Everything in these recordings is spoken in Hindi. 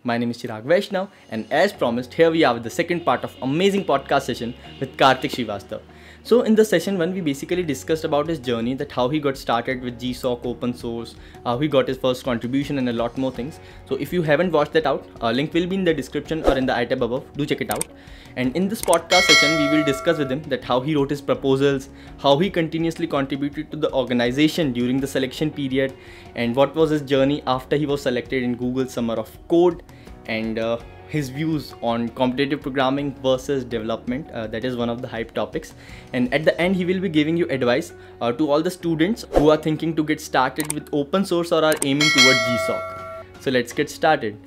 My name is Chirag Vaishnav, and as promised, here we are with the second part of amazing podcast session with Karthik Srivastav. So in the session 1, we basically discussed about his journey, that how he got started with GSOC open source, how he got his first contribution and a lot more things. So if you haven't watched that out, link will be in the description or in the iTab above. Do check it out. And in this podcast session, we will discuss with him that how he wrote his proposals, how he continuously contributed to the organization during the selection period, and what was his journey after he was selected in Google Summer of Code, and his views on competitive programming versus development. That is one of the hype topics. And at the end, he will be giving you advice to all the students who are thinking to get started with open source or are aiming towards GSOC. So let's get started.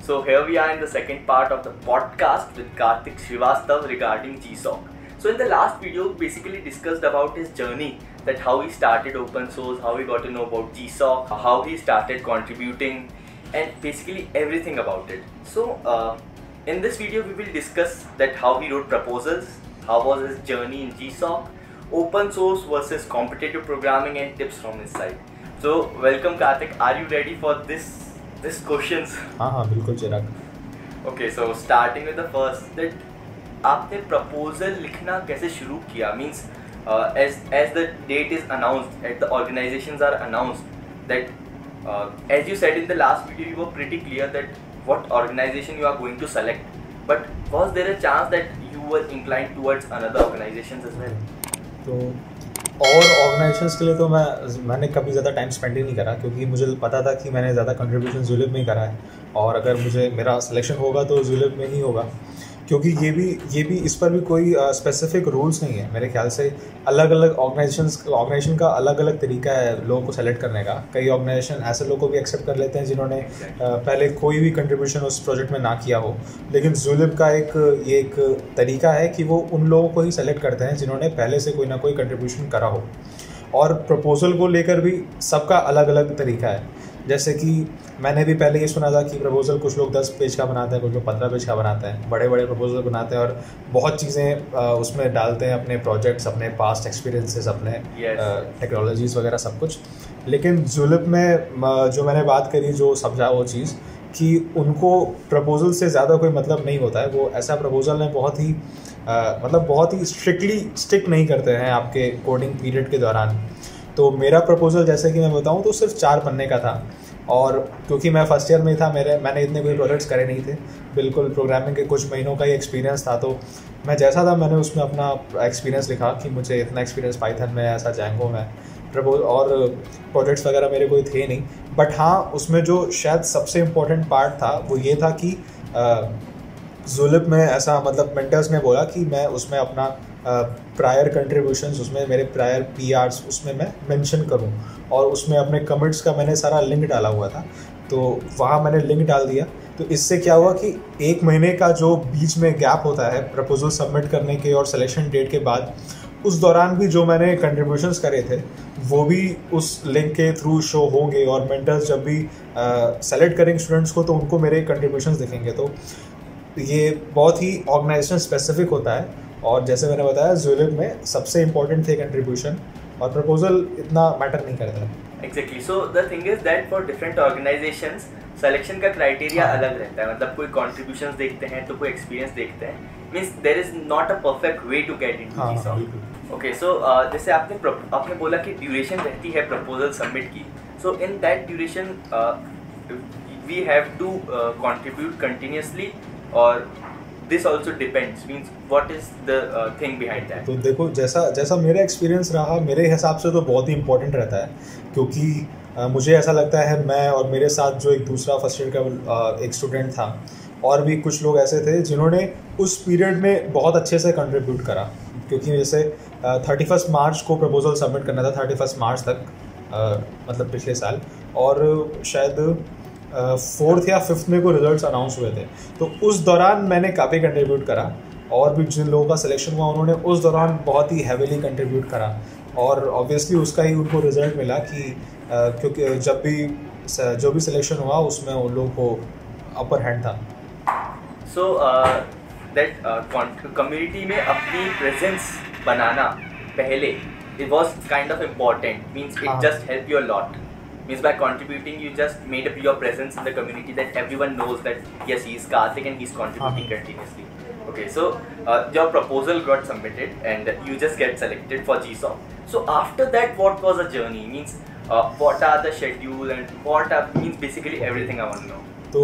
So here we are in the second part of the podcast with Karthik Srivastav regarding GSOC. So in the last video, we basically discussed about his journey, that how he started open source, how he got to know about GSOC, how he started contributing, and basically everything about it. So in this video, we will discuss that how he wrote proposals, how was his journey in GSOC, open source versus competitive programming, and tips from his side. So welcome Karthik, are you ready for this questions? हाँ बिल्कुल चिराग. Okay, so starting with the first, that आपने प्रपोजल लिखना कैसे शुरू किया? Means as the date is announced, at the organizations are announced, that as you said in the last video, you were pretty clear that what organization you are going to select, but was there a chance that you were inclined towards another organizations as well? तो और ऑर्गेनाइजेशंस के लिए तो मैंने कभी ज़्यादा टाइम स्पेंड ही नहीं करा, क्योंकि मुझे पता था कि मैंने ज़्यादा कंट्रीब्यूशन ज़ुलिब में ही करा है, और अगर मेरा सिलेक्शन होगा तो ज़ुलिब में ही होगा, क्योंकि ये भी इस पर भी कोई स्पेसिफिक रूल्स नहीं है. मेरे ख्याल से अलग अलग ऑर्गेनाइजेशन का अलग अलग तरीका है लोगों को सेलेक्ट करने का. कई ऑर्गेनाइजेशन ऐसे लोगों को भी एक्सेप्ट कर लेते हैं जिन्होंने पहले कोई भी कंट्रीब्यूशन उस प्रोजेक्ट में ना किया हो, लेकिन ज़ुलिब का एक तरीका है कि वो उन लोगों को ही सेलेक्ट करते हैं जिन्होंने पहले से कोई ना कोई कंट्रीब्यूशन करा हो. और प्रपोजल को लेकर भी सबका अलग अलग तरीका है. जैसे कि मैंने भी पहले ये सुना था कि प्रपोजल कुछ लोग 10 पेज का बनाते हैं, कुछ लोग 15 पेज का बनाते हैं, बड़े बड़े प्रपोजल बनाते हैं और बहुत चीज़ें उसमें डालते हैं, अपने प्रोजेक्ट्स, अपने पास्ट एक्सपीरियंसेस, अपने टेक्नोलॉजीज़ वगैरह सब कुछ. लेकिन ज़ुलिब में जो मैंने बात करी, जो समझा वो चीज़ कि उनको प्रपोजल से ज़्यादा कोई मतलब नहीं होता है. वो ऐसा प्रपोजल में बहुत ही स्ट्रिक्टली स्टिक नहीं करते हैं आपके कोडिंग पीरियड के दौरान. तो मेरा प्रपोजल, जैसे कि मैं बताऊं, तो सिर्फ 4 पन्ने का था, और क्योंकि मैं फर्स्ट ईयर में था, मैंने इतने कोई प्रोजेक्ट्स करे नहीं थे, बिल्कुल प्रोग्रामिंग के कुछ महीनों का ही एक्सपीरियंस था. तो मैं जैसा था मैंने उसमें अपना एक्सपीरियंस लिखा कि मुझे इतना एक्सपीरियंस पाइथन में, ऐसा जैंगो में, और प्रोजेक्ट्स वगैरह मेरे कोई थे नहीं. बट हाँ, उसमें जो शायद सबसे इम्पोर्टेंट पार्ट था वो ये था कि ज़ुलिब में ऐसा, मतलब मेंटर्स ने बोला कि मैं उसमें अपना प्रायर कंट्रीब्यूशंस, उसमें मेरे प्रायर PRs उसमें मैं मेंशन करूं, और उसमें अपने कमिट्स का मैंने सारा लिंक डाला हुआ था. तो वहाँ मैंने लिंक डाल दिया. तो इससे क्या हुआ कि 1 महीने का जो बीच में गैप होता है प्रपोजल सबमिट करने के और सिलेक्शन डेट के बाद, उस दौरान भी जो मैंने कंट्रीब्यूशंस करे थे वो भी उस लिंक के थ्रू शो होंगे, और मेंटर्स जब भी सेलेक्ट करेंगे स्टूडेंट्स को तो उनको मेरे कंट्रीब्यूशंस दिखेंगे. तो ये बहुत ही ऑर्गेनाइजेशन स्पेसिफिक होता है, और जैसे मैंने बताया ज़ुलिब में सबसे इम्पोर्टेंट थे कंट्रीब्यूशन, और प्रपोजल इतना मैटर नहीं करता है. Exactly. So the thing is that for different organisations selection का क्राइटेरिया अलग रहता है. मतलब कोई कॉन्ट्रीब्यूशंस देखते हैं तो कोई एक्सपीरियंस देखते हैं. Means there is not a perfect way to get into GSOC. Okay, so जैसे आपने बोला कि ड्यूरेशन रहती है प्रपोजल सबमिट की. So in that duration we have to contribute continuously, और this also depends, means what is the thing behind that? तो देखो, जैसा मेरा एक्सपीरियंस रहा, मेरे हिसाब से तो बहुत ही इम्पोर्टेंट रहता है, क्योंकि मुझे ऐसा लगता है, मैं और मेरे साथ जो एक दूसरा फर्स्ट ईयर का एक स्टूडेंट था, और भी कुछ लोग ऐसे थे जिन्होंने उस पीरियड में बहुत अच्छे से कंट्रीब्यूट करा. क्योंकि जैसे 31 मार्च को प्रपोजल सबमिट करना था, 31 मार्च तक, मतलब पिछले साल, और शायद 4th या 5th में को रिजल्ट्स अनाउंस हुए थे. तो उस दौरान मैंने काफ़ी कंट्रीब्यूट करा, और भी जिन लोगों का सिलेक्शन हुआ उन्होंने उस दौरान बहुत ही हैवीली कंट्रीब्यूट करा, और ऑब्वियसली उसका ही उनको रिजल्ट मिला कि क्योंकि जो भी सिलेक्शन हुआ उसमें उन लोगों को अपर हैंड था. सो दैट कम्युनिटी में अपनी प्रेजेंस बनाना पहले it was kind of important, means it हाँ just helped you a lot, means by contributing you just made up your presence in the community that everyone knows that yes, he is Karthik and he's contributing continuously. Okay, so your proposal got submitted and you just get selected for GSOC. So after that, what was the journey, means what are the schedule and what are, means basically everything I want to know. तो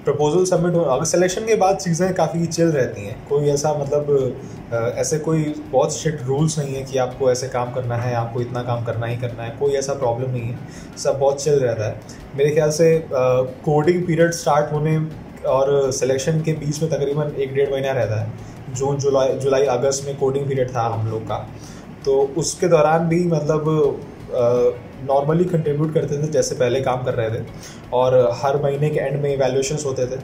प्रपोजल सबमिट हो, अगर सिलेक्शन के बाद चीज़ें काफ़ी चिल रहती हैं, कोई ऐसा मतलब ऐसे कोई बहुत स्ट्रिक्ट रूल्स नहीं है कि आपको ऐसे काम करना है, आपको इतना काम करना ही करना है, कोई ऐसा प्रॉब्लम नहीं है, सब बहुत चिल रहता है। मेरे ख्याल से कोडिंग पीरियड स्टार्ट होने और सिलेक्शन के बीच में तकरीबन 1-1.5 महीना रहता है। जून जुलाई अगस्त में कोडिंग पीरियड था हम लोग का, तो उसके दौरान भी मतलब नॉर्मली कंट्रीब्यूट करते थे जैसे पहले काम कर रहे थे, और हर महीने के एंड में इवैल्यूएशंस होते थे,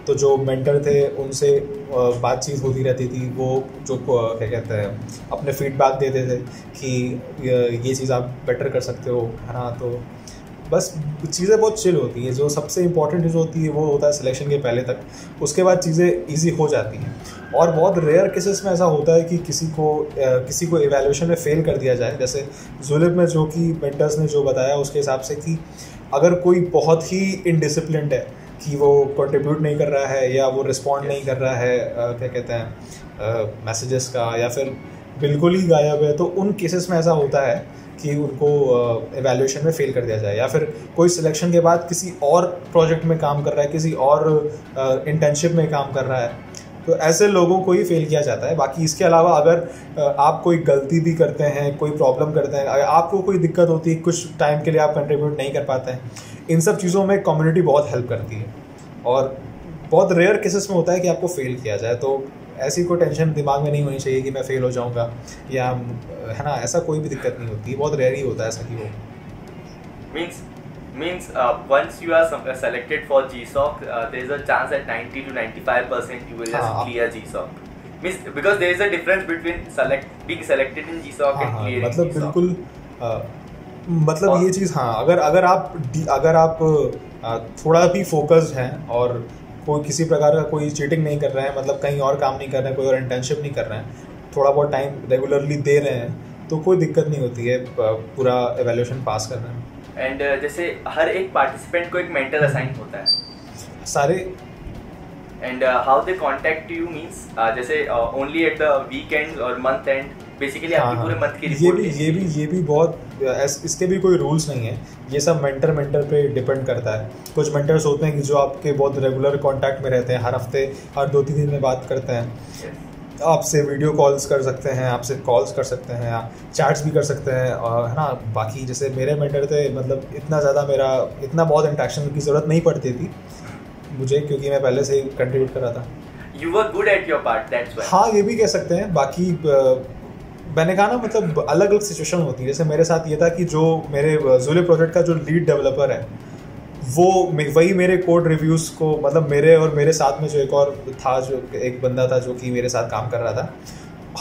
तो जो मेंटर थे उनसे बातचीत होती रहती थी। वो जो क्या कहते हैं अपने फीडबैक देते थे कि ये चीज़ आप बेटर कर सकते हो, है ना। तो बस चीज़ें बहुत चिल होती हैं। जो सबसे इम्पॉर्टेंट चीज़ होती है वो होता है सिलेक्शन के पहले तक, उसके बाद चीज़ें ईजी हो जाती हैं। और बहुत रेयर केसेस में ऐसा होता है कि किसी को इवैल्यूएशन में फ़ेल कर दिया जाए, जैसे जुलिब में जो कि मेंटर्स ने जो बताया उसके हिसाब से कि अगर कोई बहुत ही इनडिसिप्लिन्ड है कि वो कंट्रीब्यूट नहीं कर रहा है या वो रिस्पॉन्ड नहीं कर रहा है क्या कहते हैं मैसेजेस का, या फिर बिल्कुल ही गायब है, तो उन केसेस में ऐसा होता है कि उनको एवैल्यूएशन में फ़ेल कर दिया जाए, या फिर कोई सिलेक्शन के बाद किसी और प्रोजेक्ट में काम कर रहा है, किसी और इंटर्नशिप में काम कर रहा है, तो ऐसे लोगों को ही फेल किया जाता है। बाकी इसके अलावा अगर आप कोई गलती भी करते हैं, कोई प्रॉब्लम करते हैं, अगर आपको कोई दिक्कत होती है, कुछ टाइम के लिए आप कंट्रीब्यूट नहीं कर पाते हैं, इन सब चीज़ों में कम्युनिटी बहुत हेल्प करती है। और बहुत रेयर केसेस में होता है कि आपको फेल किया जाए, तो ऐसी कोई टेंशन दिमाग में नहीं होनी चाहिए कि मैं फेल हो जाऊंगा या, है ना, ऐसा कोई भी दिक्कत नहीं होती है। बहुत रेयर ही होता है ऐसा कि वो means once you are selected for GSOC, there is a chance that 90 to 95% you will just clear GSOC, means because there is a difference between being selected in GSOC and clearing मतलब GSOC. बिल्कुल मतलब ये चीज़, हाँ, अगर आप थोड़ा भी फोकस्ड हैं और कोई किसी प्रकार का कोई चीटिंग नहीं कर रहे हैं, मतलब कहीं और काम नहीं कर रहे हैं, कोई और इंटर्नशिप नहीं कर रहे हैं, थोड़ा बहुत टाइम रेगुलरली दे रहे हैं, तो कोई दिक्कत नहीं होती है पूरा एवैल्यूएशन पास करने में। एंड जैसे हर एक पार्टिसिपेंट को एक मेंटर असाइन होता है सारे, and how they contact you, means जैसे ओनली एट द वीकेंड और मंथ एंड, बेसिकली आपकी पूरे मंथ की रिपोर्ट। ये भी बहुत, इसके भी कोई रूल्स नहीं है, ये सब मेंटर पे डिपेंड करता है। कुछ मेंटर्स होते हैं कि जो आपके बहुत रेगुलर कांटेक्ट में रहते हैं, हर हफ्ते हर 2-3 दिन में बात करते हैं, आपसे वीडियो कॉल्स कर सकते हैं, आपसे कॉल्स कर सकते हैं, आप चैट्स भी कर सकते हैं, है ना। बाकी जैसे मेरे मेंटर थे, मतलब इतना बहुत इंटरेक्शन की ज़रूरत नहीं पड़ती थी मुझे, क्योंकि मैं पहले से ही कंट्रीब्यूट कर रहा था। You were good at your part, that's why. हाँ, ये भी कह सकते हैं। बाकी मैंने कहा ना, मतलब अलग अलग सिचुएशन होती है। जैसे मेरे साथ ये था कि जो मेरे जुलिब प्रोजेक्ट का जो लीड डेवलपर है, वही मेरे कोड रिव्यूज़ को, मतलब मेरे साथ में जो एक और था, जो एक बंदा था जो कि मेरे साथ काम कर रहा था,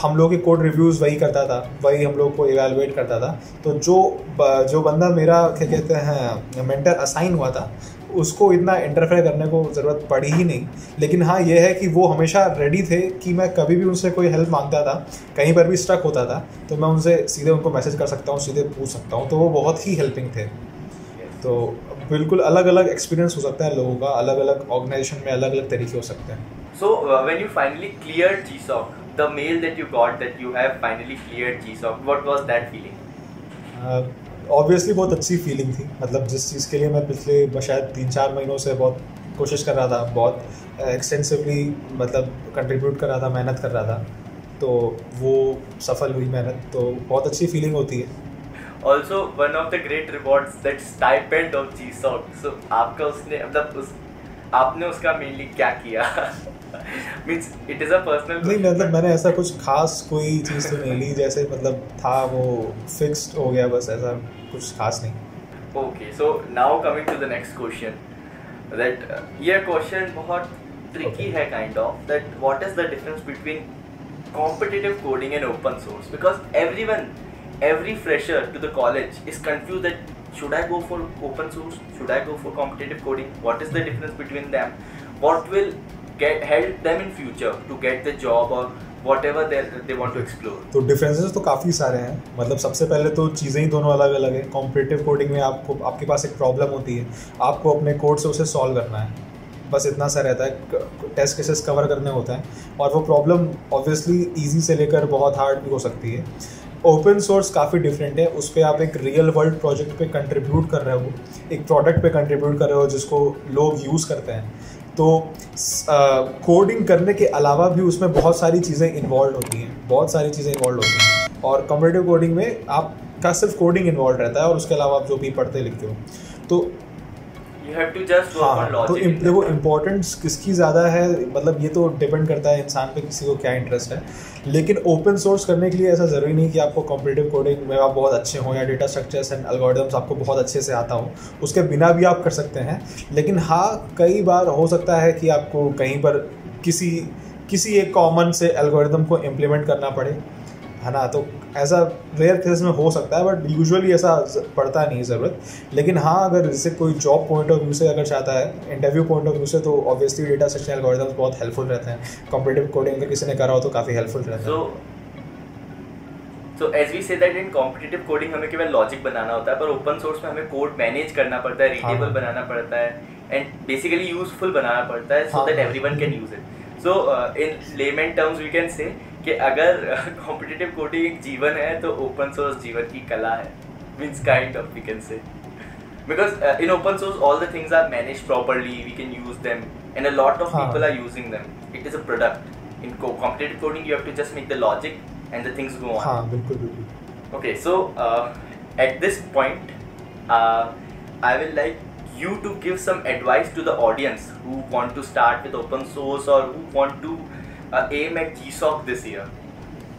हम लोग के कोड रिव्यूज़ वही करता था, वही हम लोग को इवैल्यूएट करता था। तो जो बंदा मेरा क्या कहते हैं मेंटर असाइन हुआ था, उसको इतना इंटरफेयर करने को ज़रूरत पड़ी ही नहीं। लेकिन हाँ, ये है कि वो हमेशा रेडी थे कि मैं कभी भी उनसे कोई हेल्प मांगता था, कहीं पर भी स्टक होता था, तो मैं उनसे सीधे उनको मैसेज कर सकता हूँ, सीधे पूछ सकता हूँ। तो वो बहुत ही हेल्पिंग थे। तो बिल्कुल अलग अलग एक्सपीरियंस हो सकता है लोगों का, अलग अलग ऑर्गेनाइजेशन में अलग अलग तरीके हो सकते हैं। So when you finally cleared GSOC, the mail that you got that you have finally cleared GSOC, what was that feeling? Obviously बहुत अच्छी फीलिंग थी। मतलब जिस चीज़ के लिए मैं पिछले शायद 3-4 महीनों से बहुत कोशिश कर रहा था, बहुत एक्सटेंसिवली मतलब कंट्रीब्यूट कर रहा था, मेहनत कर रहा था, तो वो सफल हुई मेहनत, तो बहुत अच्छी फीलिंग होती है। Also one of the great rewards that stipend of GSOC. So आपका उसने मतलब आपने उसका मेनली क्या किया? Means it is a personal. नहीं, मतलब मैंने ऐसा कुछ खास कोई चीज़ तो नहीं ली, जैसे मतलब था वो फिक्स्ड हो गया, बस ऐसा कुछ खास नहीं। Okay, so now coming to the next question. That ये question बहुत tricky है kind of. That what is the difference between competitive coding and open source? Because every fresher to the college is confused that should I go for open source, should I go for competitive coding, what is the difference between them, what will help them in future to get the job, or whatever they want to explore. तो डिफरेंसेस तो काफ़ी सारे हैं, मतलब सबसे पहले तो चीज़ें ही दोनों अलग अलग है। कॉम्पिटिटिव कोडिंग में आपके पास एक प्रॉब्लम होती है, आपको अपने कोड से उसे सॉल्व करना है, बस इतना सा रहता है, टेस्ट केसेस कवर करने होते हैं, और वो प्रॉब्लम ऑब्वियसली ईजी से लेकर बहुत हार्ड भी हो सकती है। ओपन सोर्स काफ़ी डिफरेंट है, उस पर आप एक रियल वर्ल्ड प्रोजेक्ट पे कंट्रीब्यूट कर रहे हो, एक प्रोडक्ट पे कंट्रीब्यूट कर रहे हो जिसको लोग यूज़ करते हैं। तो कोडिंग करने के अलावा भी उसमें बहुत सारी चीज़ें इन्वॉल्व होती हैं, और कॉम्पिटिटिव कोडिंग में आपका सिर्फ कोडिंग इन्वॉल्व रहता है और उसके अलावा आप जो भी पढ़ते लिखते हो। तो You have to just work on logic. तो देखो इम्पोर्टेंस किसकी ज़्यादा है, मतलब ये तो डिपेंड करता है इंसान पे, किसी को क्या इंटरेस्ट है। लेकिन ओपन सोर्स करने के लिए ऐसा ज़रूरी नहीं कि आपको कॉम्पिटिटिव कोडिंग में आप बहुत अच्छे हों या डेटा स्ट्रक्चर्स एंड एल्गोरिथम्स आपको बहुत अच्छे से आता हो, उसके बिना भी आप कर सकते हैं। लेकिन हाँ, कई बार हो सकता है कि आपको कहीं पर किसी एक कॉमन से एल्गोरिथम को इम्प्लीमेंट करना पड़े, है ना। तो ऐसा रेयर केसेस में हो सकता है, बट यूजुअली ऐसा पड़ता नहीं ज़रूरत। लेकिन हाँ, अगर जैसे कोई जॉब पॉइंट ऑफ व्यू से अगर चाहता है, इंटरव्यू पॉइंट ऑफ व्यू से, तो ऑब्वियसली डेटा स्ट्रक्चर एल्गोरिथम्स बहुत हेल्पफुल रहते हैं। कॉम्पिटिटिव कोडिंग अगर किसी ने करा हो तो काफ़ी हेल्पफुल रहता है। So as we say that in competitive coding हमें केवल लॉजिक बनाना होता है, पर ओपन सोर्स में हमें कोड मैनेज करना पड़ता है, रीडेबल बनाना पड़ता है, एंड बेसिकली यूजफुल बनाना पड़ता है, so that everyone can use it. So in layman terms we can say कि अगर कॉम्पिटिटिव कोडिंग एक जीवन है तो ओपन सोर्स जीवन की कला है, means kind of we can say, because in open source all the things are managed properly, we can use them and a lot of people are using them, it is a product. In competitive coding you have to just make the logic and the things go on. हाँ, बिल्कुल। Okay, so at this point, I will like you to give some advice to the audience who want to start with open source or who want to aim at GSOC this year.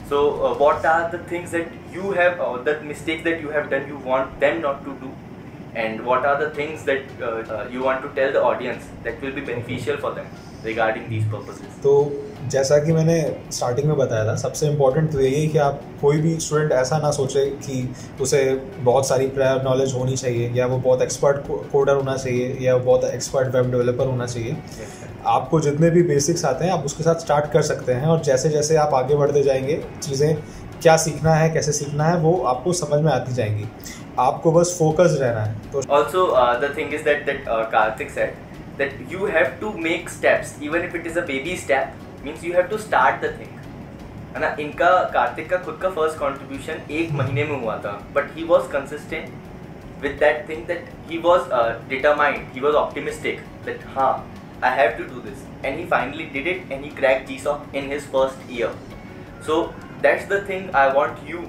So what are the things that you have, the mistakes that you have done, you want them not to do, and what are the things that you want to tell the audience that will be beneficial for them regarding these purposes? तो जैसा कि मैंने स्टार्टिंग में बताया था, सबसे इम्पोर्टेंट तो यही है कि आप कोई भी स्टूडेंट ऐसा ना सोचे कि उसे बहुत सारी प्रायर नॉलेज होनी चाहिए, या वो बहुत एक्सपर्ट कोडर होना चाहिए, या वो बहुत एक्सपर्ट वेब डेवलपर होना चाहिए। आपको जितने भी बेसिक्स आते हैं आप उसके साथ स्टार्ट कर सकते हैं, और जैसे जैसे आप आगे बढ़ते जाएंगे, चीज़ें क्या सीखना है, कैसे सीखना है, वो आपको समझ में आती जाएंगी। आपको बस फोकस रहना है। तो also the thing is that Kartik said that you have to make steps, even if it is a baby step, means you have to start the thing, है ना। इनका कार्तिक का खुद का फर्स्ट कंट्रीब्यूशन 1 महीने में हुआ था, but he was consistent with that thing, that he was determined, he was optimistic that हाँ I have to do this, and he finally did it and he cracked GSOC in his first year. So that's the thing I want you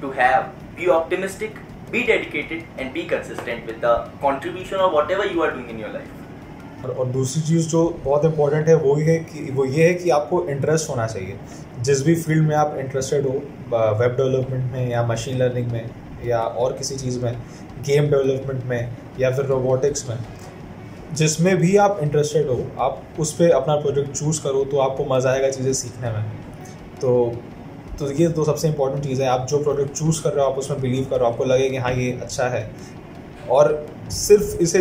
to have. Be optimistic, be dedicated and be consistent with the contribution or whatever you are doing in your life. और दूसरी चीज़ जो बहुत इंपॉर्टेंट है वो ये है कि आपको इंटरेस्ट होना चाहिए। जिस भी फील्ड में आप इंटरेस्टेड हो, वेब डेवलपमेंट में या मशीन लर्निंग में या और किसी चीज़ में, गेम डेवलपमेंट में या फिर रोबोटिक्स में, जिसमें भी आप इंटरेस्टेड हो, आप उस पर अपना प्रोजेक्ट चूज़ करो, तो आपको मज़ा आएगा चीज़ें सीखने में। तो ये दो सबसे इंपॉर्टेंट चीज़ है। आप जो प्रोजेक्ट चूज़ कर रहे हो, आप उसमें बिलीव करो, आपको लगे कि हाँ ये अच्छा है। और सिर्फ इसे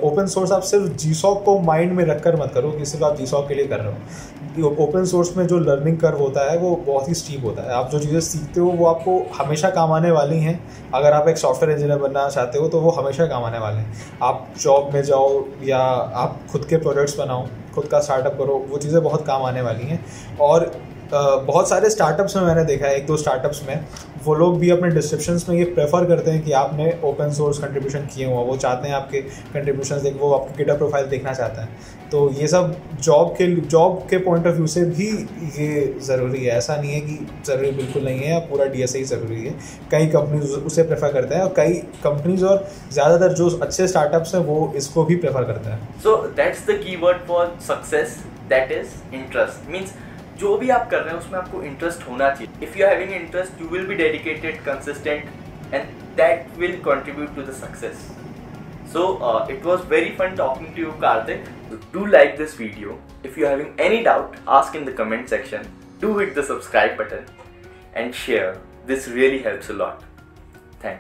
ओपन सोर्स आप सिर्फ GSOC को माइंड में रखकर मत करो कि सिर्फ आप GSOC के लिए कर रहे हो। ओपन सोर्स में जो लर्निंग कर्व होता है वो बहुत ही स्टीप होता है। आप जो चीज़ें सीखते हो वो आपको हमेशा काम आने वाली हैं। अगर आप एक सॉफ्टवेयर इंजीनियर बनना चाहते हो तो वो हमेशा काम आने वाले हैं। आप जॉब में जाओ या आप खुद के प्रोडक्ट्स बनाओ, खुद का स्टार्टअप करो, वो चीज़ें बहुत काम आने वाली हैं। और बहुत सारे स्टार्टअप्स में मैंने देखा है, 1-2 स्टार्टअप्स में वो लोग भी अपने डिस्क्रिप्शंस में ये प्रेफर करते हैं कि आपने ओपन सोर्स कंट्रीब्यूशन किए हुआ, वो चाहते हैं आपके कंट्रीब्यूशंस देख, वो आपकी गिटहब प्रोफाइल देखना चाहता है। तो ये सब जॉब के पॉइंट ऑफ व्यू से भी ये ज़रूरी है। ऐसा नहीं है कि ज़रूरी बिल्कुल नहीं है, पूरा DSA ही ज़रूरी है। कई कंपनीज उसे प्रेफर करते हैं और कई कंपनीज और ज़्यादातर जो अच्छे स्टार्टअप्स हैं वो इसको भी प्रेफर करते हैं। So that's the keyword for success, that is interest. Means जो भी आप कर रहे हैं उसमें आपको इंटरेस्ट होना चाहिए। If you are having interest, you will be dedicated, consistent, and that will contribute to the success. So it was very fun talking to you, Karthik. Do like this video. If you are having any doubt, ask in the comment section. Do hit the subscribe button and share. This really helps a lot. Thanks.